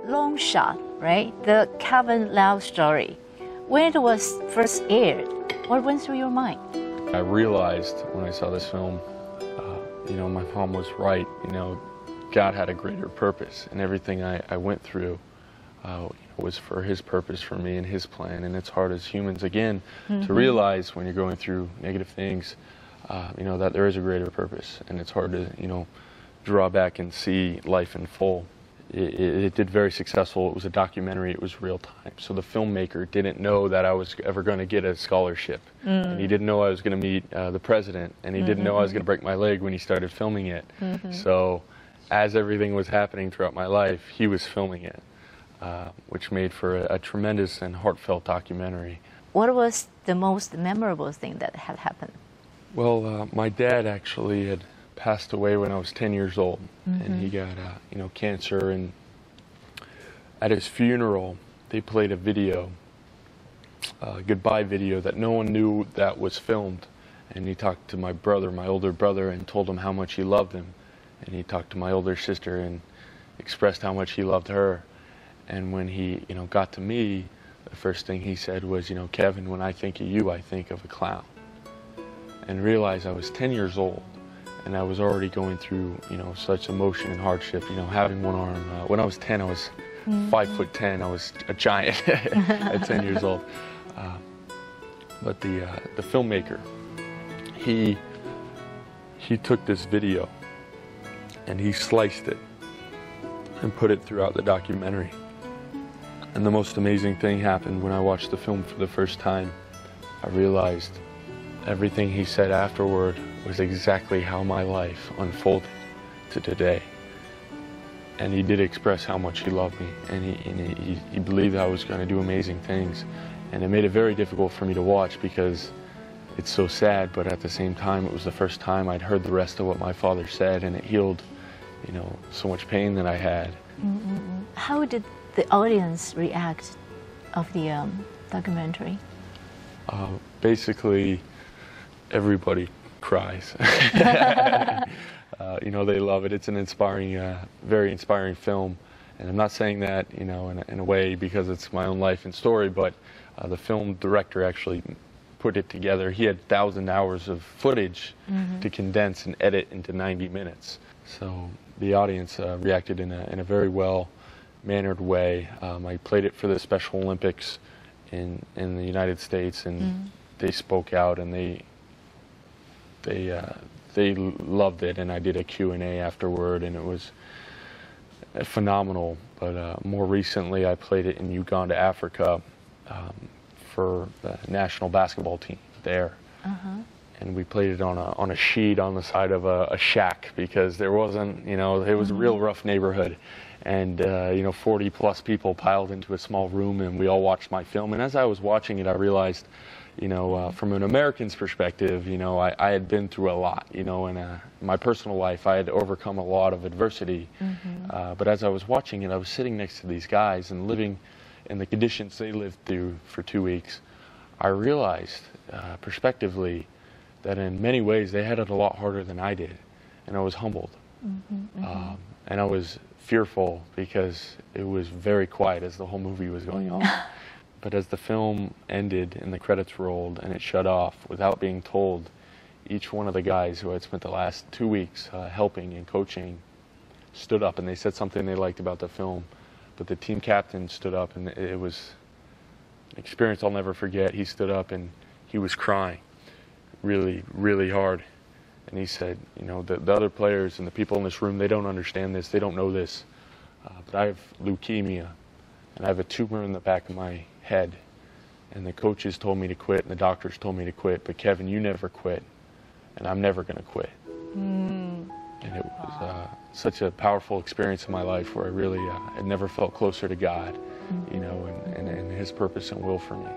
long shot, right? The Kevin Laue story. When it was first aired, what went through your mind? I realized when I saw this film, my mom was right. God had a greater purpose, and everything I went through was for His purpose for me and His plan. And it's hard as humans, again, to realize when you're going through negative things, that there is a greater purpose, and it's hard to, draw back and see life in full. It did very successful. It was a documentary. It was real time. So the filmmaker didn't know that I was ever going to get a scholarship, and he didn't know I was going to meet the president, and he didn't know I was going to break my leg when he started filming it. So as everything was happening throughout my life, he was filming it, which made for a tremendous and heartfelt documentary. What was the most memorable thing that had happened? Well, my dad actually had passed away when I was 10 years old, and he got cancer. And at his funeral, they played a video, a goodbye video that no one knew that was filmed. And he talked to my brother, my older brother, and told him how much he loved him. And he talked to my older sister and expressed how much he loved her. And when he got to me, the first thing he said was, Kevin, when I think of you, I think of a clown. And realized I was 10 years old. And I was already going through, such emotion and hardship, having one arm. When I was 10, I was 5'10". I was a giant at 10 years old. But the filmmaker, he took this video and he sliced it and put it throughout the documentary. And the most amazing thing happened when I watched the film for the first time. I realized everything he said afterward was exactly how my life unfolded to today. And he did express how much he loved me, and he believed I was going to do amazing things. And it made it very difficult for me to watch because it's so sad, but at the same time, it was the first time I'd heard the rest of what my father said, and it healed, so much pain that I had. How did the audience react of the documentary? Basically, everybody cries. They love it. It's an inspiring, very inspiring film. And I'm not saying that, in a way because it's my own life and story, but the film director actually put it together. He had 1,000 hours of footage to condense and edit into 90 minutes. So the audience reacted in a very well-mannered way. I played it for the Special Olympics in the United States, and they spoke out, and they loved it, and I did a Q&A afterward, and it was phenomenal. But more recently, I played it in Uganda, Africa, for the national basketball team there. And we played it on a sheet on the side of a shack because there wasn't, it was a real rough neighborhood. And, 40 plus people piled into a small room, and we all watched my film. And as I was watching it, I realized, from an American's perspective, I had been through a lot, in my personal life. I had overcome a lot of adversity. But as I was watching it, I was sitting next to these guys and living in the conditions they lived through for 2 weeks. I realized, prospectively, that in many ways they had it a lot harder than I did. And I was humbled. And I was fearful because it was very quiet as the whole movie was going on. But as the film ended and the credits rolled and it shut off, without being told, each one of the guys who had spent the last 2 weeks helping and coaching stood up, and they said something they liked about the film. But the team captain stood up, and it was an experience I'll never forget. He stood up and he was crying really, really hard. And he said, the other players and the people in this room, they don't understand this, they don't know this. But I have leukemia, and I have a tumor in the back of my head. And the coaches told me to quit, and the doctors told me to quit. But Kevin, you never quit, and I'm never going to quit. And it was such a powerful experience in my life where I really had never felt closer to God, and His purpose and will for me.